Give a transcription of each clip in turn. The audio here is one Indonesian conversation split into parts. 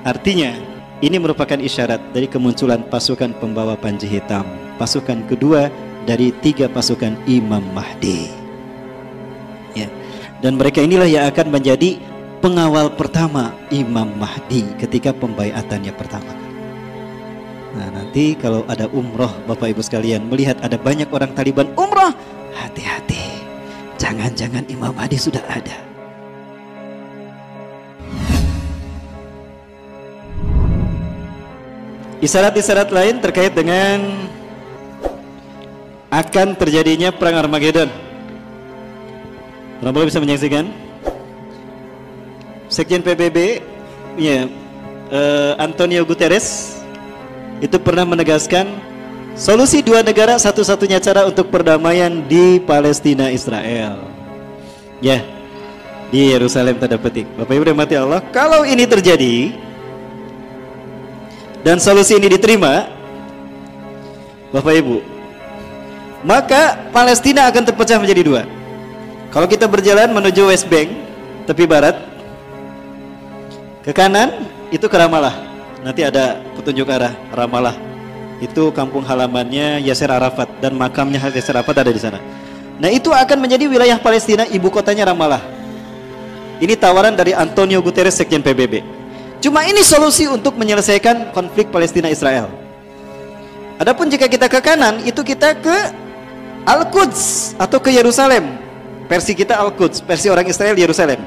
Artinya, ini merupakan isyarat dari kemunculan pasukan pembawa panji hitam, pasukan kedua dari 3 pasukan Imam Mahdi. Ya. Dan mereka inilah yang akan menjadi pengawal pertama Imam Mahdi ketika pembaiatannya pertama. Nah, nanti kalau ada umroh, Bapak Ibu sekalian, melihat ada banyak orang Taliban umroh, hati-hati, jangan-jangan Imam Mahdi sudah ada. Isyarat-isyarat lain terkait dengan akan terjadinya perang Armageddon. Orang bisa menyaksikan? Sekjen PBB, ya, Antonio Guterres itu pernah menegaskan solusi 2 negara satu-satunya cara untuk perdamaian di Palestina Israel. Ya, di Yerusalem tanda petik. Bapak Ibu rahmati Allah, kalau ini terjadi dan solusi ini diterima, Bapak Ibu, maka Palestina akan terpecah menjadi 2. Kalau kita berjalan menuju West Bank, tepi barat, ke kanan itu ke Ramallah. Nanti ada petunjuk arah Ramallah. Itu kampung halamannya Yasser Arafat dan makamnya Yasser Arafat ada di sana. Nah, itu akan menjadi wilayah Palestina, ibu kotanya Ramallah. Ini tawaran dari Antonio Guterres, Sekjen PBB. Cuma ini solusi untuk menyelesaikan konflik Palestina Israel. Adapun jika kita ke kanan, itu kita ke Al-Quds atau ke Yerusalem. Versi kita Al-Quds, versi orang Israel Yerusalem.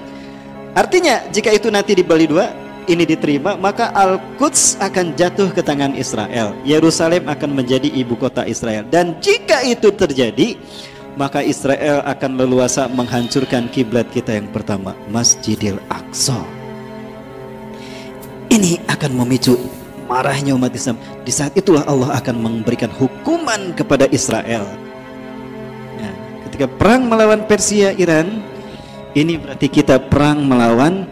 Artinya jika itu nanti dibagi 2, ini diterima, maka Al-Quds akan jatuh ke tangan Israel. Yerusalem akan menjadi ibu kota Israel. Dan jika itu terjadi, maka Israel akan leluasa menghancurkan kiblat kita yang pertama, Masjidil Aqsa. Ini akan memicu marahnya umat Islam. Di saat itulah Allah akan memberikan hukuman kepada Israel. Nah, ketika perang melawan Persia, Iran, ini berarti kita perang melawan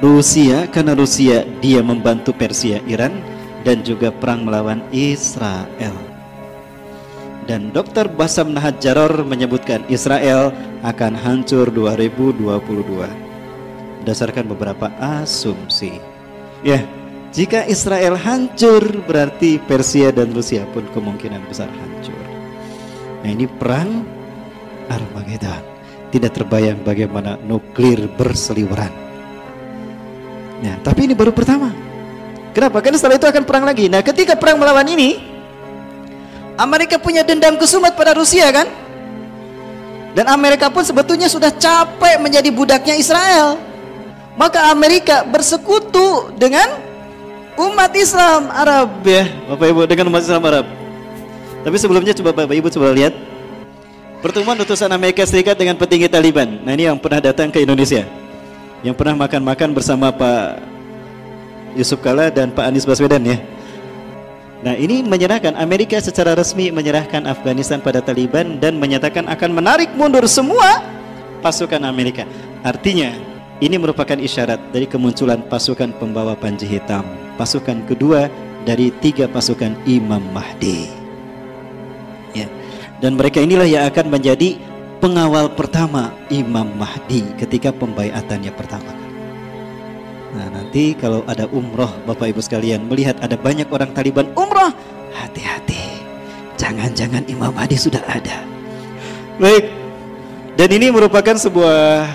Rusia, karena Rusia dia membantu Persia, Iran, dan juga perang melawan Israel. Dan Dr. Bassam Nahjar menyebutkan Israel akan hancur 2022 berdasarkan beberapa asumsi. Ya, jika Israel hancur, berarti Persia dan Rusia pun kemungkinan besar hancur. Nah, ini perang Armageddon. Tidak terbayang bagaimana nuklir berseliweran. Nah, tapi ini baru pertama. Kenapa? Karena setelah itu akan perang lagi. Nah, ketika perang melawan ini, Amerika punya dendam kesumat pada Rusia, kan? Dan Amerika pun sebetulnya sudah capek menjadi budaknya Israel. Maka Amerika bersekutu dengan umat Islam Arab, ya Bapak Ibu, dengan umat Islam Arab. Tapi sebelumnya coba Bapak Ibu coba lihat pertemuan utusan Amerika Serikat dengan petinggi Taliban. Nah, ini yang pernah datang ke Indonesia, yang pernah makan-makan bersama Pak Yusuf Kalla dan Pak Anies Baswedan, ya. Nah, ini menyerahkan, Amerika secara resmi menyerahkan Afghanistan pada Taliban dan menyatakan akan menarik mundur semua pasukan Amerika. Artinya ini merupakan isyarat dari kemunculan pasukan pembawa panji hitam, pasukan kedua dari 3 pasukan Imam Mahdi. Ya. Dan mereka inilah yang akan menjadi pengawal pertama Imam Mahdi ketika pembaiatannya pertama. Nah, nanti kalau ada umroh, Bapak Ibu sekalian, melihat ada banyak orang Taliban umroh, hati-hati, jangan-jangan Imam Mahdi sudah ada. Baik. Dan ini merupakan sebuah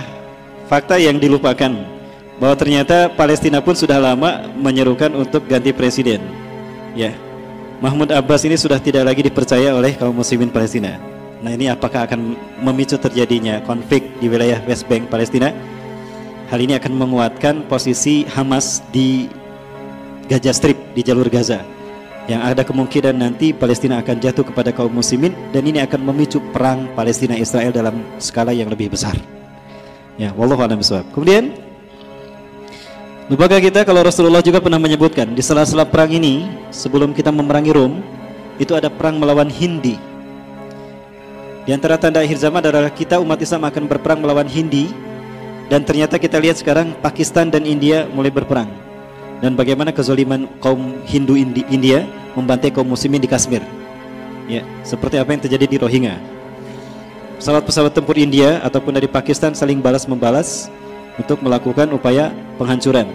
fakta yang dilupakan, bahwa ternyata Palestina pun sudah lama menyerukan untuk ganti presiden. Ya, Mahmud Abbas ini sudah tidak lagi dipercaya oleh kaum muslimin Palestina. Nah, ini apakah akan memicu terjadinya konflik di wilayah West Bank Palestina? Hal ini akan menguatkan posisi Hamas di Gaza Strip, di jalur Gaza, yang ada kemungkinan nanti Palestina akan jatuh kepada kaum muslimin, dan ini akan memicu perang Palestina Israel dalam skala yang lebih besar. Ya, wallahu a'lam bishawab. Kemudian lupakah kita kalau Rasulullah juga pernah menyebutkan di sela-sela perang ini, sebelum kita memerangi Rom, itu ada perang melawan Hindi. Di antara tanda akhir zaman adalah kita umat Islam akan berperang melawan Hindi. Dan ternyata kita lihat sekarang Pakistan dan India mulai berperang. Dan bagaimana kezaliman kaum Hindu India membantai kaum muslimin di Kashmir. Ya, seperti apa yang terjadi di Rohingya. Pesawat-pesawat tempur India ataupun dari Pakistan saling balas-membalas untuk melakukan upaya penghancuran.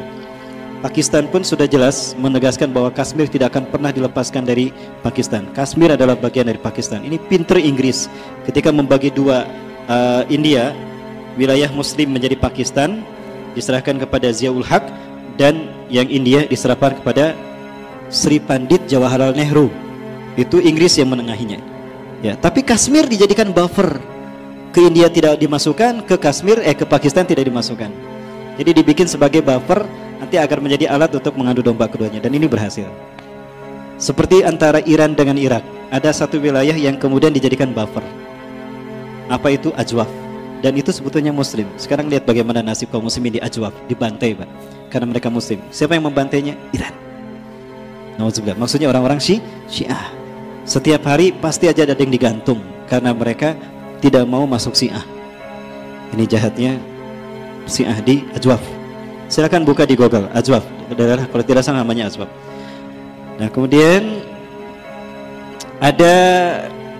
Pakistan pun sudah jelas menegaskan bahwa Kashmir tidak akan pernah dilepaskan dari Pakistan. Kashmir adalah bagian dari Pakistan. Ini pinter Inggris ketika membagi dua India, wilayah Muslim menjadi Pakistan, diserahkan kepada Ziaul Haq, dan yang India diserahkan kepada Sri Pandit Jawaharlal Nehru. Itu Inggris yang menengahinya. Ya, tapi Kashmir dijadikan buffer. Ke India tidak dimasukkan, ke Kashmir ke Pakistan tidak dimasukkan. Jadi dibikin sebagai buffer nanti agar menjadi alat untuk mengadu domba keduanya, dan ini berhasil. Seperti antara Iran dengan Irak, ada satu wilayah yang kemudian dijadikan buffer. Apa itu? Ajwaf. Dan itu sebetulnya Muslim. Sekarang lihat bagaimana nasib kaum muslimin di Ajwaf, dibantai, Pak, karena mereka Muslim. Siapa yang membantainya? Iran. Nauzubillah. Maksudnya orang-orang Syiah. Setiap hari pasti aja ada yang digantung karena mereka tidak mau masuk Syiah. Ini jahatnya Syiah di Ajwaf. Silakan buka di Google Ajwaf. Daerah kalau tidak salah namanya Ajwaf. Nah, kemudian ada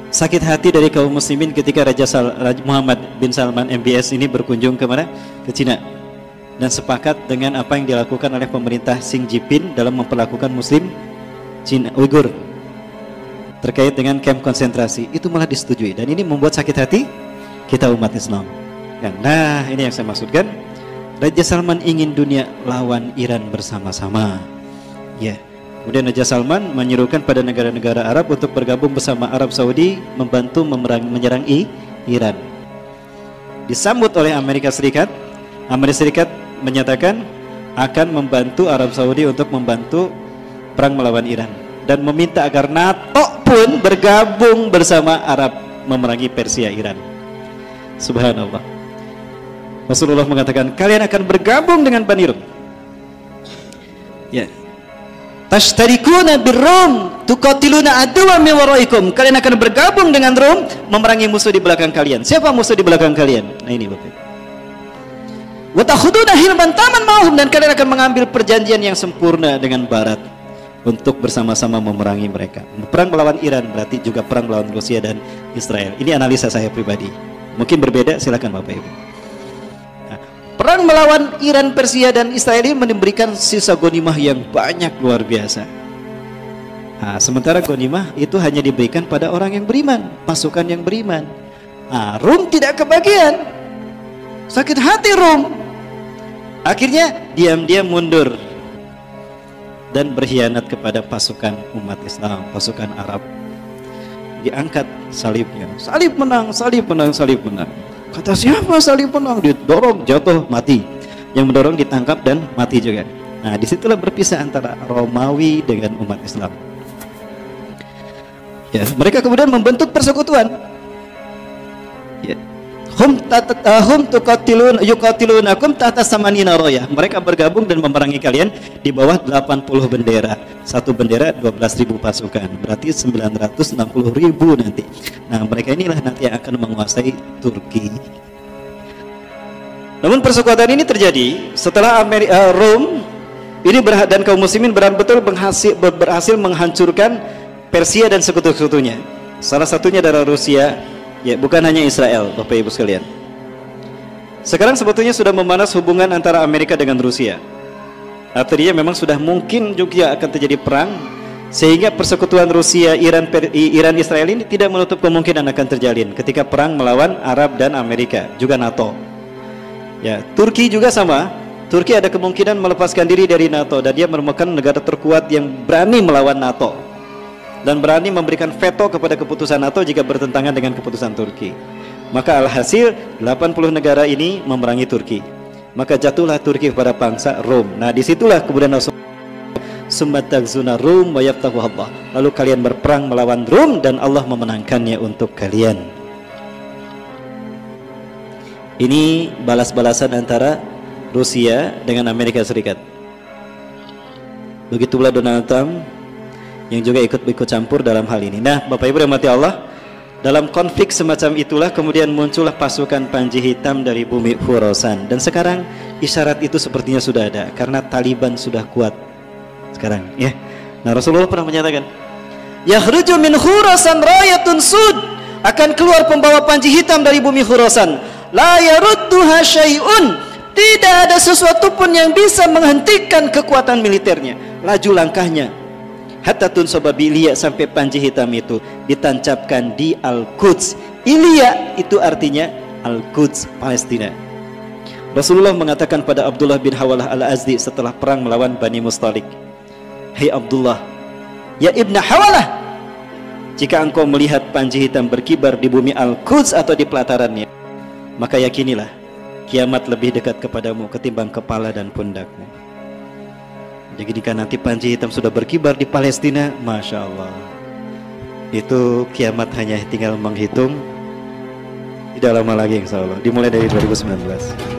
sakit hati dari kaum muslimin ketika Raja Muhammad bin Salman MBS ini berkunjung ke mana? Ke Cina. Dan sepakat dengan apa yang dilakukan oleh pemerintah Xi Jinping dalam memperlakukan muslim Cina Uighur terkait dengan kamp konsentrasi. Itu malah disetujui, dan ini membuat sakit hati kita umat Islam. Nah, ini yang saya maksudkan. Raja Salman ingin dunia lawan Iran bersama-sama. Ya. Kemudian Raja Salman menyerukan pada negara-negara Arab untuk bergabung bersama Arab Saudi membantu menyerang Iran. Disambut oleh Amerika Serikat. Amerika Serikat menyatakan akan membantu Arab Saudi untuk membantu perang melawan Iran, dan meminta agar NATO pun bergabung bersama Arab memerangi Persia Iran. Subhanallah. Rasulullah mengatakan kalian akan bergabung dengan Bani Rum. Ya. Tashtarikuna birrum tuqatiluna aduwwan min waraikum. Kalian akan bergabung dengan Rum memerangi musuh di belakang kalian. Siapa musuh di belakang kalian? Nah, ini Bapak. Wa takhuduna hilman taman ma'hum, dan kalian akan mengambil perjanjian yang sempurna dengan Barat untuk bersama-sama memerangi mereka. Perang melawan Iran berarti juga perang melawan Rusia dan Israel. Ini analisa saya pribadi. Mungkin berbeda, silakan Bapak Ibu. Nah, perang melawan Iran, Persia dan Israel ini memberikan sisa ghanimah yang banyak luar biasa. Nah, sementara ghanimah itu hanya diberikan pada orang yang beriman, pasukan yang beriman. Nah, Rum tidak kebagian. Sakit hati Rum. Akhirnya diam-diam mundur dan berkhianat kepada pasukan umat Islam, pasukan Arab. Diangkat salibnya. Salib menang, salib menang, salib menang. Kata siapa salib menang? Didorong, jatuh, mati. Yang mendorong ditangkap dan mati juga. Nah, disitulah berpisah antara Romawi dengan umat Islam. Ya, mereka kemudian membentuk persekutuan. Ya. Hum tuqatilun yuqatilunakum tahta samanina raya. Mereka bergabung dan memerangi kalian di bawah 80 bendera. Satu bendera 12.000 pasukan. Berarti 960.000 nanti. Nah, mereka inilah nanti yang akan menguasai Turki. Namun persekutuan ini terjadi setelah Rom ini dan kaum muslimin betul-betul berhasil menghancurkan Persia dan sekutu-sekutunya. Salah satunya adalah Rusia. Ya, bukan hanya Israel, Bapak Ibu sekalian. Sekarang sebetulnya sudah memanas hubungan antara Amerika dengan Rusia. Artinya memang sudah mungkin juga akan terjadi perang, sehingga persekutuan Rusia, Iran, Israel ini tidak menutup kemungkinan akan terjalin ketika perang melawan Arab dan Amerika, juga NATO. Ya, Turki juga sama. Turki ada kemungkinan melepaskan diri dari NATO, dan dia merupakan negara terkuat yang berani melawan NATO dan berani memberikan veto kepada keputusan NATO jika bertentangan dengan keputusan Turki. Maka alhasil 80 negara ini memerangi Turki. Maka jatuhlah Turki kepada bangsa Rom. Nah, disitulah kemudian Summatagzuna Rum wa yaftahu Allah. Lalu kalian berperang melawan Rom dan Allah memenangkannya untuk kalian. Ini balas-balasan antara Rusia dengan Amerika Serikat. Begitulah Donald Trump yang juga ikut campur dalam hal ini. Nah, Bapak Ibu rahmati Allah, dalam konflik semacam itulah kemudian muncullah pasukan Panji Hitam dari bumi Khorasan. Dan sekarang isyarat itu sepertinya sudah ada karena Taliban sudah kuat sekarang, ya. Nah, Rasulullah pernah menyatakan, "Yakhruju min Khorasan rayatun sud." Akan keluar pembawa Panji Hitam dari bumi Khorasan. La yarudduha syai'un. Tidak ada sesuatu pun yang bisa menghentikan kekuatan militernya. Laju langkahnya. Hatta tunsaba bi Ilya, sampai panji hitam itu ditancapkan di Al-Quds. Ilya itu artinya Al-Quds, Palestina. Rasulullah mengatakan pada Abdullah bin Hawalah Al-Azdi setelah perang melawan Bani Mustalik, "Hai Abdullah, ya Ibn Hawalah, jika engkau melihat panji hitam berkibar di bumi Al-Quds atau di pelatarannya, maka yakinilah kiamat lebih dekat kepadamu ketimbang kepala dan pundakmu." Jadi jika nanti panji hitam sudah berkibar di Palestina, Masya Allah, itu kiamat hanya tinggal menghitung. Tidak lama lagi insya Allah, dimulai dari 2019.